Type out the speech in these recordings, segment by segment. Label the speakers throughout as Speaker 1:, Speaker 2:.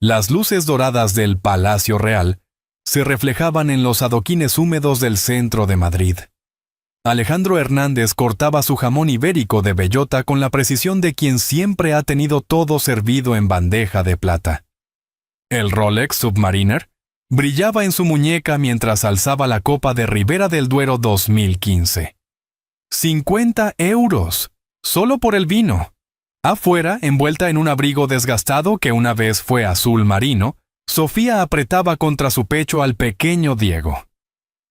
Speaker 1: Las luces doradas del Palacio Real se reflejaban en los adoquines húmedos del centro de Madrid. Alejandro Hernández cortaba su jamón ibérico de bellota con la precisión de quien siempre ha tenido todo servido en bandeja de plata. El Rolex Submariner brillaba en su muñeca mientras alzaba la copa de Ribera del Duero 2015. 50 euros, solo por el vino. Afuera, envuelta en un abrigo desgastado que una vez fue azul marino, Sofía apretaba contra su pecho al pequeño Diego.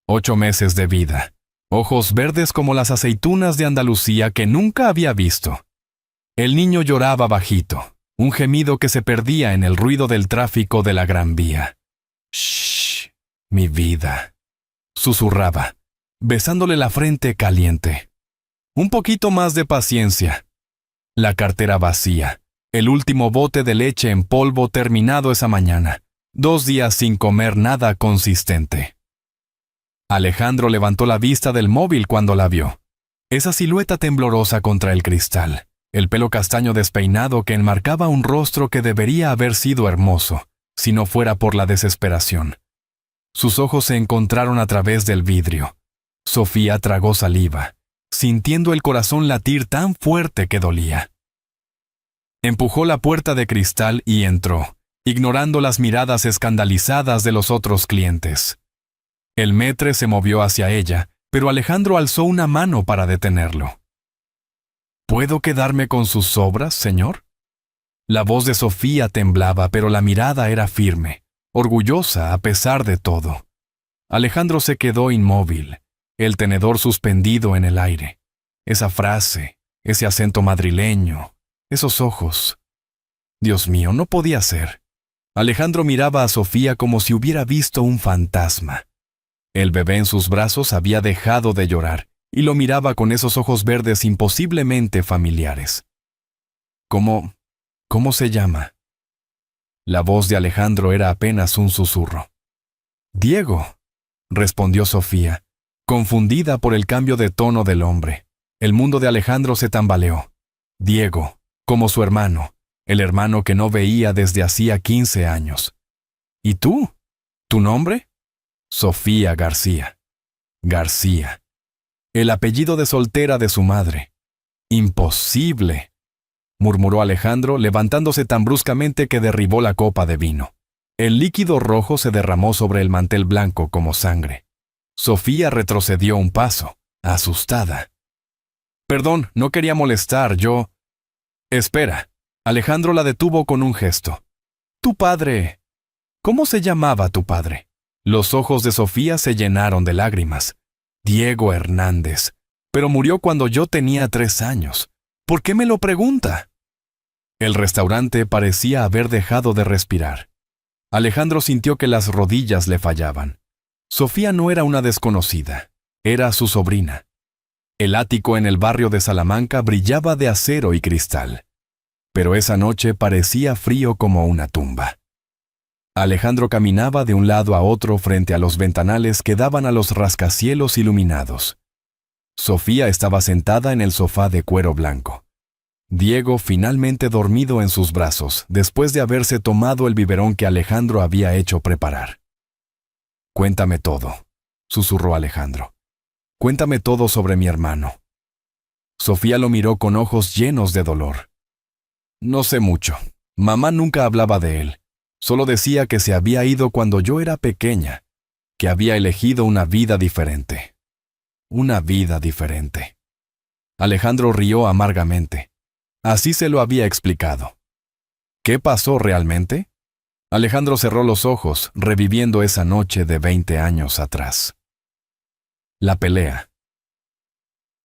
Speaker 1: 8 meses de vida, ojos verdes como las aceitunas de Andalucía que nunca había visto. El niño lloraba bajito, un gemido que se perdía en el ruido del tráfico de la Gran Vía. «Shh, mi vida», susurraba, besándole la frente caliente. «Un poquito más de paciencia». La cartera vacía, el último bote de leche en polvo terminado esa mañana, 2 días sin comer nada consistente. Alejandro levantó la vista del móvil cuando la vio. Esa silueta temblorosa contra el cristal, el pelo castaño despeinado que enmarcaba un rostro que debería haber sido hermoso, si no fuera por la desesperación. Sus ojos se encontraron a través del vidrio. Sofía tragó saliva, sintiendo el corazón latir tan fuerte que dolía. Empujó la puerta de cristal y entró, ignorando las miradas escandalizadas de los otros clientes. El maître se movió hacia ella, pero Alejandro alzó una mano para detenerlo. ¿Puedo quedarme con sus sobras, señor? La voz de Sofía temblaba, pero la mirada era firme, orgullosa a pesar de todo. Alejandro se quedó inmóvil, el tenedor suspendido en el aire. Esa frase, ese acento madrileño, esos ojos. Dios mío, no podía ser. Alejandro miraba a Sofía como si hubiera visto un fantasma. El bebé en sus brazos había dejado de llorar y lo miraba con esos ojos verdes imposiblemente familiares. ¿Cómo se llama? La voz de Alejandro era apenas un susurro. «Diego», respondió Sofía, confundida por el cambio de tono del hombre. El mundo de Alejandro se tambaleó. Diego, como su hermano, el hermano que no veía desde hacía 15 años. ¿Y tú? ¿Tu nombre? Sofía García. García. El apellido de soltera de su madre. Imposible, murmuró Alejandro, levantándose tan bruscamente que derribó la copa de vino. El líquido rojo se derramó sobre el mantel blanco como sangre. Sofía retrocedió un paso, asustada. «Perdón, no quería molestar, yo...» «Espera». Alejandro la detuvo con un gesto. «Tu padre... ¿Cómo se llamaba tu padre?» Los ojos de Sofía se llenaron de lágrimas. «Diego Hernández. Pero murió cuando yo tenía 3 años. ¿Por qué me lo pregunta?» El restaurante parecía haber dejado de respirar. Alejandro sintió que las rodillas le fallaban. Sofía no era una desconocida, era su sobrina. El ático en el barrio de Salamanca brillaba de acero y cristal, pero esa noche parecía frío como una tumba. Alejandro caminaba de un lado a otro frente a los ventanales que daban a los rascacielos iluminados. Sofía estaba sentada en el sofá de cuero blanco. Diego finalmente dormido en sus brazos después de haberse tomado el biberón que Alejandro había hecho preparar. «Cuéntame todo», susurró Alejandro. «Cuéntame todo sobre mi hermano». Sofía lo miró con ojos llenos de dolor. «No sé mucho. Mamá nunca hablaba de él. Solo decía que se había ido cuando yo era pequeña, que había elegido una vida diferente. Una vida diferente». Alejandro rió amargamente. Así se lo había explicado. ¿Qué pasó realmente? Alejandro cerró los ojos, reviviendo esa noche de 20 años atrás. La pelea.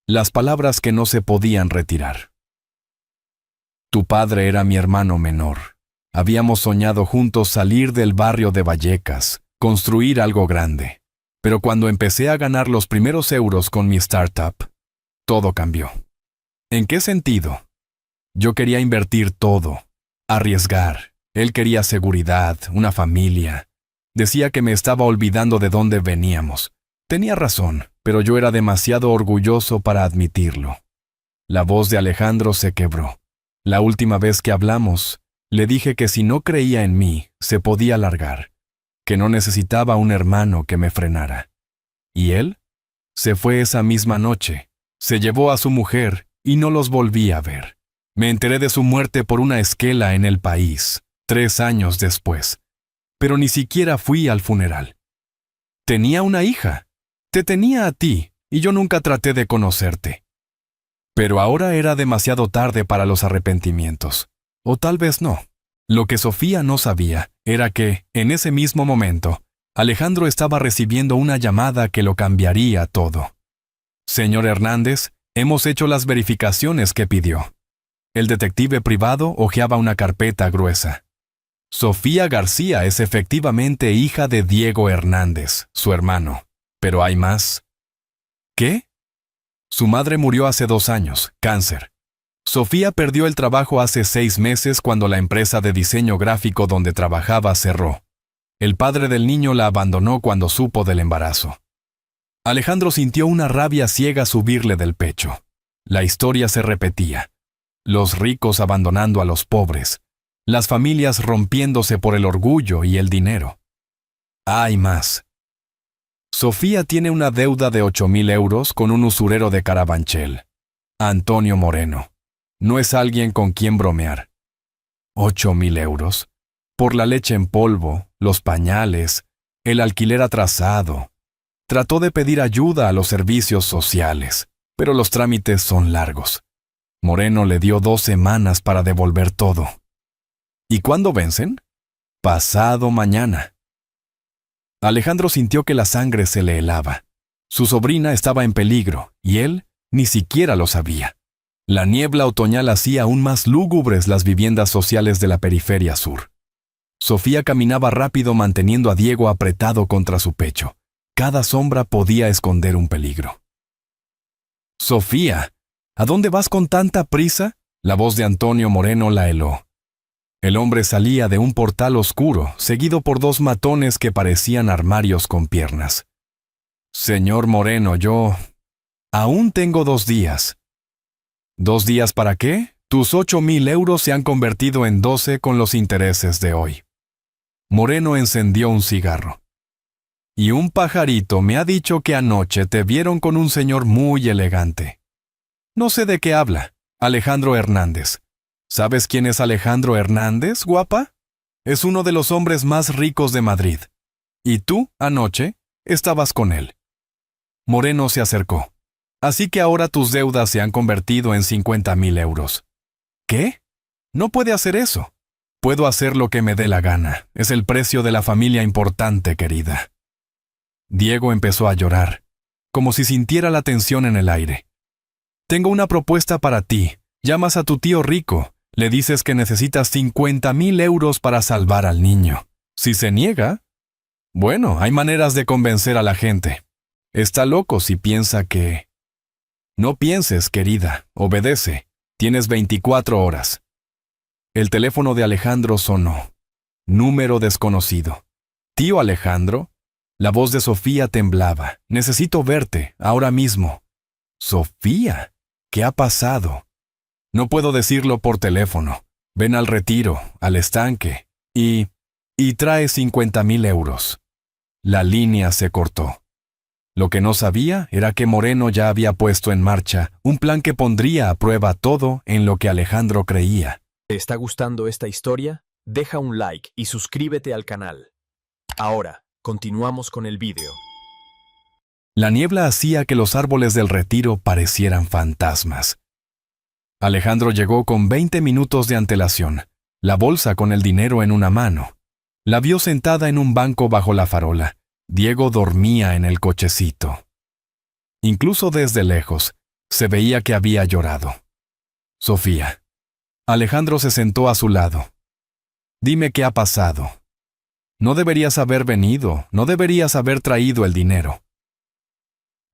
Speaker 1: Las palabras que no se podían retirar. Tu padre era mi hermano menor. Habíamos soñado juntos salir del barrio de Vallecas, construir algo grande. Pero cuando empecé a ganar los primeros euros con mi startup, todo cambió. ¿En qué sentido? Yo quería invertir todo, arriesgar. Él quería seguridad, una familia. Decía que me estaba olvidando de dónde veníamos. Tenía razón, pero yo era demasiado orgulloso para admitirlo. La voz de Alejandro se quebró. La última vez que hablamos, le dije que si no creía en mí, se podía largar, que no necesitaba un hermano que me frenara. Y él se fue esa misma noche, se llevó a su mujer y no los volví a ver. Me enteré de su muerte por una esquela en El País, 3 años después, pero ni siquiera fui al funeral. Tenía una hija, te tenía a ti, y yo nunca traté de conocerte. Pero ahora era demasiado tarde para los arrepentimientos, o tal vez no. Lo que Sofía no sabía era que, en ese mismo momento, Alejandro estaba recibiendo una llamada que lo cambiaría todo. Señor Hernández, hemos hecho las verificaciones que pidió. El detective privado hojeaba una carpeta gruesa. Sofía García es efectivamente hija de Diego Hernández, su hermano. Pero hay más. ¿Qué? Su madre murió hace 2 años, cáncer. Sofía perdió el trabajo hace 6 meses cuando la empresa de diseño gráfico donde trabajaba cerró. El padre del niño la abandonó cuando supo del embarazo. Alejandro sintió una rabia ciega subirle del pecho. La historia se repetía. Los ricos abandonando a los pobres. Las familias rompiéndose por el orgullo y el dinero. Hay más. Sofía tiene una deuda de 8,000 euros con un usurero de Carabanchel. Antonio Moreno. No es alguien con quien bromear. 8,000 euros. Por la leche en polvo, los pañales, el alquiler atrasado. Trató de pedir ayuda a los servicios sociales, pero los trámites son largos. Moreno le dio 2 semanas para devolver todo. ¿Y cuándo vencen? Pasado mañana. Alejandro sintió que la sangre se le helaba. Su sobrina estaba en peligro, y él ni siquiera lo sabía. La niebla otoñal hacía aún más lúgubres las viviendas sociales de la periferia sur. Sofía caminaba rápido manteniendo a Diego apretado contra su pecho. Cada sombra podía esconder un peligro. «Sofía, ¿a dónde vas con tanta prisa?», la voz de Antonio Moreno la heló. El hombre salía de un portal oscuro, seguido por 2 matones que parecían armarios con piernas. «Señor Moreno, yo... aún tengo 2 días». «¿2 días para qué? Tus 8,000 euros se han convertido en 12 con los intereses de hoy». Moreno encendió un cigarro. «Y un pajarito me ha dicho que anoche te vieron con un señor muy elegante». «No sé de qué habla. Alejandro Hernández». «¿Sabes quién es Alejandro Hernández, guapa? Es uno de los hombres más ricos de Madrid. Y tú, anoche, estabas con él». Moreno se acercó. «Así que ahora tus deudas se han convertido en 50,000 euros». «¿Qué? No puede hacer eso». «Puedo hacer lo que me dé la gana. Es el precio de la familia importante, querida». Diego empezó a llorar, como si sintiera la tensión en el aire. «Tengo una propuesta para ti. Llamas a tu tío rico. Le dices que necesitas 50,000 euros para salvar al niño. Si se niega, bueno, hay maneras de convencer a la gente. Está loco si piensa que... No pienses, querida, obedece. Tienes 24 horas. El teléfono de Alejandro sonó. Número desconocido. «Tío Alejandro». La voz de Sofía temblaba. «Necesito verte, ahora mismo». «Sofía, ¿qué ha pasado?» «No puedo decirlo por teléfono. Ven al retiro, al estanque, y trae 50,000 euros». La línea se cortó. Lo que no sabía era que Moreno ya había puesto en marcha un plan que pondría a prueba todo en lo que Alejandro creía.
Speaker 2: ¿Te está gustando esta historia? Deja un like y suscríbete al canal. Ahora, continuamos con el vídeo.
Speaker 1: La niebla hacía que los árboles del retiro parecieran fantasmas. Alejandro llegó con 20 minutos de antelación, la bolsa con el dinero en una mano. La vio sentada en un banco bajo la farola. Diego dormía en el cochecito. Incluso desde lejos, se veía que había llorado. «Sofía». Alejandro se sentó a su lado. «Dime qué ha pasado». «No deberías haber venido, no deberías haber traído el dinero».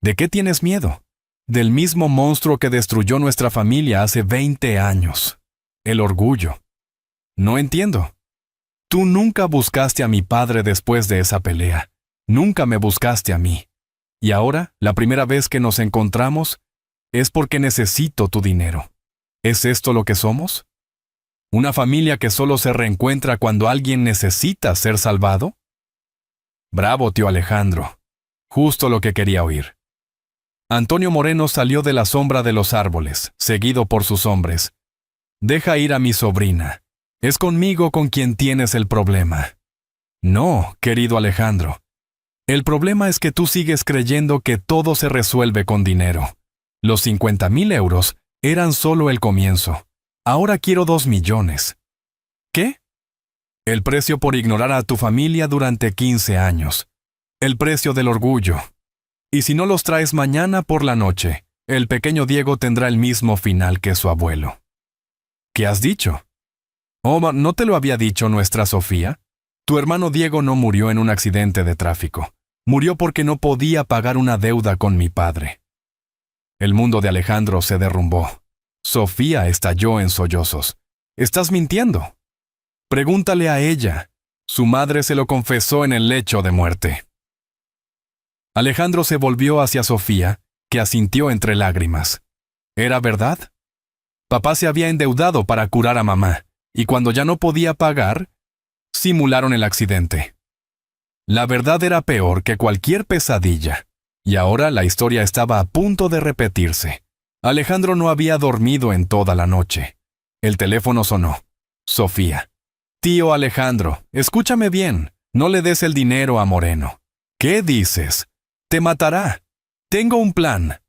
Speaker 1: «¿De qué tienes miedo?» «Del mismo monstruo que destruyó nuestra familia hace 20 años. El orgullo». «No entiendo». «Tú nunca buscaste a mi padre después de esa pelea. Nunca me buscaste a mí. Y ahora, la primera vez que nos encontramos, es porque necesito tu dinero. ¿Es esto lo que somos?» ¿Una familia que solo se reencuentra cuando alguien necesita ser salvado? Bravo, tío Alejandro. Justo lo que quería oír. Antonio Moreno salió de la sombra de los árboles, seguido por sus hombres. Deja ir a mi sobrina. Es conmigo con quien tienes el problema. No, querido Alejandro. El problema es que tú sigues creyendo que todo se resuelve con dinero. Los 50,000 euros eran solo el comienzo. Ahora quiero 2 millones. ¿Qué? El precio por ignorar a tu familia durante 15 años. El precio del orgullo. Y si no los traes mañana por la noche, el pequeño Diego tendrá el mismo final que su abuelo. ¿Qué has dicho? Oh, ¿no te lo había dicho nuestra Sofía? Tu hermano Diego no murió en un accidente de tráfico. Murió porque no podía pagar una deuda con mi padre. El mundo de Alejandro se derrumbó. Sofía estalló en sollozos. ¿Estás mintiendo? Pregúntale a ella. Su madre se lo confesó en el lecho de muerte. Alejandro se volvió hacia Sofía, que asintió entre lágrimas. ¿Era verdad? Papá se había endeudado para curar a mamá, y cuando ya no podía pagar, simularon el accidente. La verdad era peor que cualquier pesadilla, y ahora la historia estaba a punto de repetirse. Alejandro no había dormido en toda la noche. El teléfono sonó. Sofía. Tío Alejandro, escúchame bien, no le des el dinero a Moreno. ¿Qué dices? Te matará. Tengo un plan.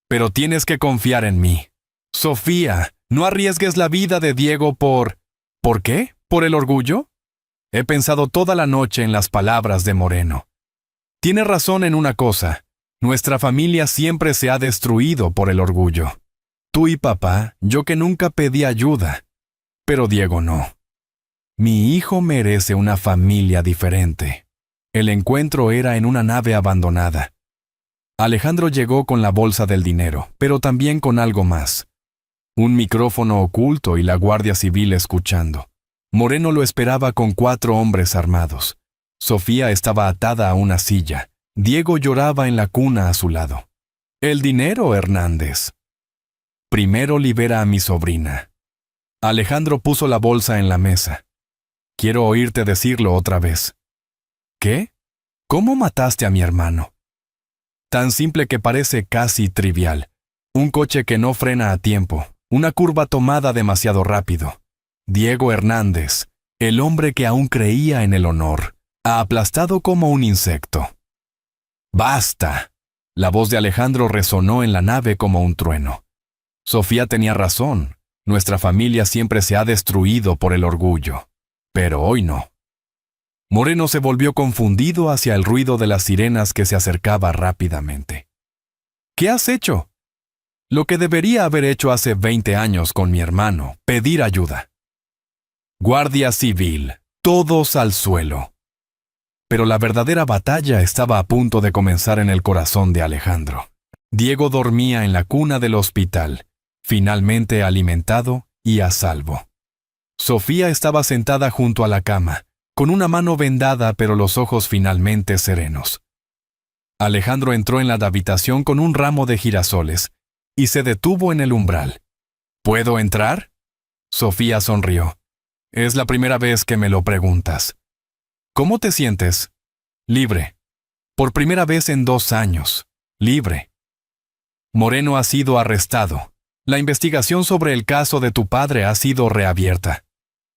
Speaker 1: Pero tienes que confiar en mí. Sofía, no arriesgues la vida de Diego por... ¿Por qué? ¿Por el orgullo? He pensado toda la noche en las palabras de Moreno. Tiene razón en una cosa. Nuestra familia siempre se ha destruido por el orgullo. Tú y papá, yo que nunca pedí ayuda. Pero Diego no. Mi hijo merece una familia diferente. El encuentro era en una nave abandonada. Alejandro llegó con la bolsa del dinero, pero también con algo más. Un micrófono oculto y la Guardia Civil escuchando. Moreno lo esperaba con 4 hombres armados. Sofía estaba atada a una silla. Diego lloraba en la cuna a su lado. El dinero, Hernández. Primero libera a mi sobrina. Alejandro puso la bolsa en la mesa. Quiero oírte decirlo otra vez. ¿Qué? ¿Cómo mataste a mi hermano? Tan simple que parece casi trivial. Un coche que no frena a tiempo. Una curva tomada demasiado rápido. Diego Hernández, el hombre que aún creía en el honor, ha aplastado como un insecto. ¡Basta! La voz de Alejandro resonó en la nave como un trueno. Sofía tenía razón. Nuestra familia siempre se ha destruido por el orgullo. Pero hoy no. Moreno se volvió confundido hacia el ruido de las sirenas que se acercaba rápidamente. ¿Qué has hecho? Lo que debería haber hecho hace 20 años con mi hermano, pedir ayuda. Guardia Civil, todos al suelo. Pero la verdadera batalla estaba a punto de comenzar en el corazón de Alejandro. Diego dormía en la cuna del hospital, finalmente alimentado y a salvo. Sofía estaba sentada junto a la cama, con una mano vendada pero los ojos finalmente serenos. Alejandro entró en la habitación con un ramo de girasoles y se detuvo en el umbral. ¿Puedo entrar? Sofía sonrió. Es la primera vez que me lo preguntas. ¿Cómo te sientes? Libre. Por primera vez en 2 años. Libre. Moreno ha sido arrestado. La investigación sobre el caso de tu padre ha sido reabierta.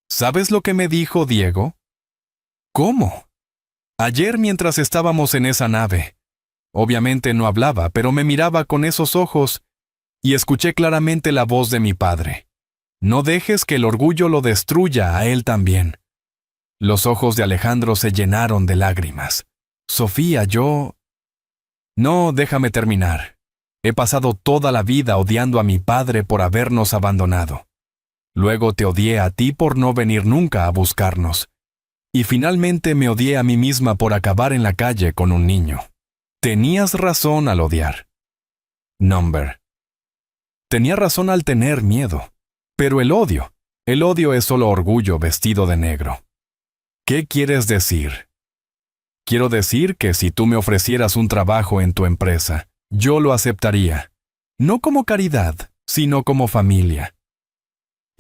Speaker 1: ¿Sabes lo que me dijo Diego? ¿Cómo? Ayer mientras estábamos en esa nave. Obviamente no hablaba, pero me miraba con esos ojos y escuché claramente la voz de mi padre. No dejes que el orgullo lo destruya a él también. Los ojos de Alejandro se llenaron de lágrimas. Sofía, yo... No, déjame terminar. He pasado toda la vida odiando a mi padre por habernos abandonado. Luego te odié a ti por no venir nunca a buscarnos. Y finalmente me odié a mí misma por acabar en la calle con un niño. Tenías razón al odiar. Number. Tenía razón al tener miedo. Pero el odio es solo orgullo vestido de negro. ¿Qué quieres decir? Quiero decir que si tú me ofrecieras un trabajo en tu empresa, yo lo aceptaría. No como caridad, sino como familia.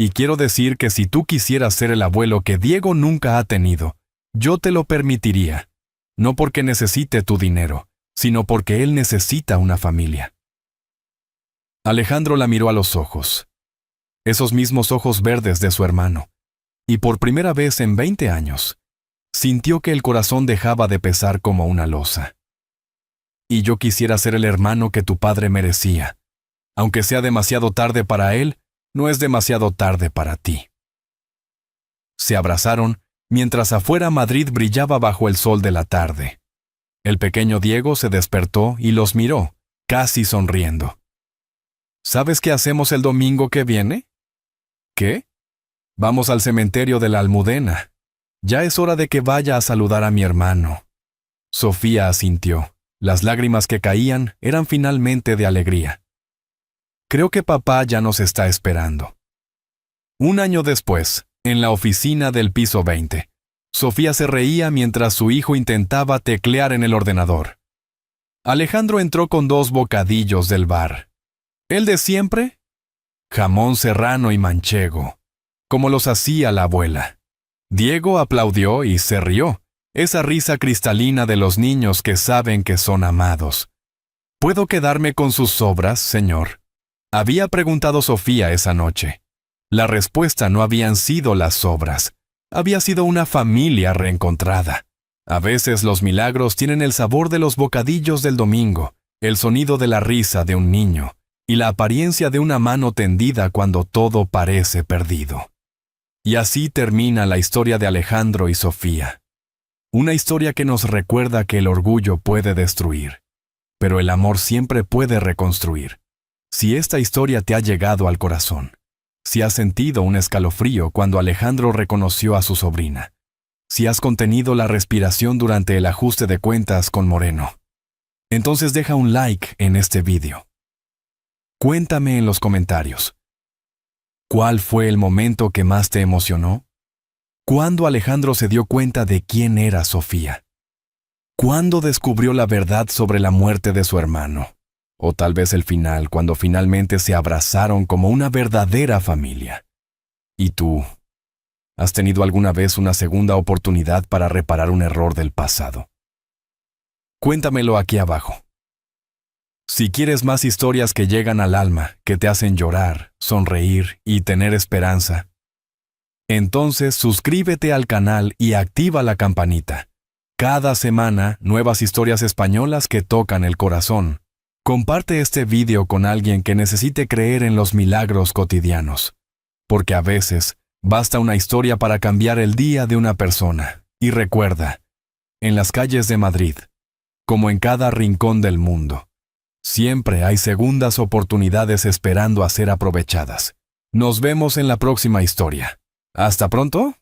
Speaker 1: Y quiero decir que si tú quisieras ser el abuelo que Diego nunca ha tenido, yo te lo permitiría, no porque necesite tu dinero, sino porque él necesita una familia. Alejandro la miró a los ojos, esos mismos ojos verdes de su hermano, y por primera vez en 20 años, sintió que el corazón dejaba de pesar como una losa. Y yo quisiera ser el hermano que tu padre merecía. Aunque sea demasiado tarde para él, no es demasiado tarde para ti. Se abrazaron mientras afuera Madrid brillaba bajo el sol de la tarde. El pequeño Diego se despertó y los miró, casi sonriendo. ¿Sabes qué hacemos el domingo que viene? ¿Qué? Vamos al cementerio de la Almudena. Ya es hora de que vaya a saludar a mi hermano. Sofía asintió. Las lágrimas que caían eran finalmente de alegría. Creo que papá ya nos está esperando. Un año después, en la oficina del piso 20, Sofía se reía mientras su hijo intentaba teclear en el ordenador. Alejandro entró con 2 bocadillos del bar. ¿El de siempre? Jamón serrano y manchego, como los hacía la abuela. Diego aplaudió y se rió, esa risa cristalina de los niños que saben que son amados. ¿Puedo quedarme con sus sobras, señor?, había preguntado Sofía esa noche. La respuesta no habían sido las sobras, había sido una familia reencontrada. A veces los milagros tienen el sabor de los bocadillos del domingo, el sonido de la risa de un niño y la apariencia de una mano tendida cuando todo parece perdido. Y así termina la historia de Alejandro y Sofía. Una historia que nos recuerda que el orgullo puede destruir, pero el amor siempre puede reconstruir. Si esta historia te ha llegado al corazón, si has sentido un escalofrío cuando Alejandro reconoció a su sobrina, si has contenido la respiración durante el ajuste de cuentas con Moreno, entonces deja un like en este vídeo. Cuéntame en los comentarios. ¿Cuál fue el momento que más te emocionó? ¿Cuándo Alejandro se dio cuenta de quién era Sofía? ¿Cuándo descubrió la verdad sobre la muerte de su hermano? O tal vez el final, cuando finalmente se abrazaron como una verdadera familia. ¿Y tú? ¿Has tenido alguna vez una segunda oportunidad para reparar un error del pasado? Cuéntamelo aquí abajo. Si quieres más historias que llegan al alma, que te hacen llorar, sonreír y tener esperanza, entonces suscríbete al canal y activa la campanita. Cada semana, nuevas historias españolas que tocan el corazón. Comparte este vídeo con alguien que necesite creer en los milagros cotidianos, porque a veces basta una historia para cambiar el día de una persona. Y recuerda, en las calles de Madrid, como en cada rincón del mundo, siempre hay segundas oportunidades esperando a ser aprovechadas. Nos vemos en la próxima historia. ¡Hasta pronto!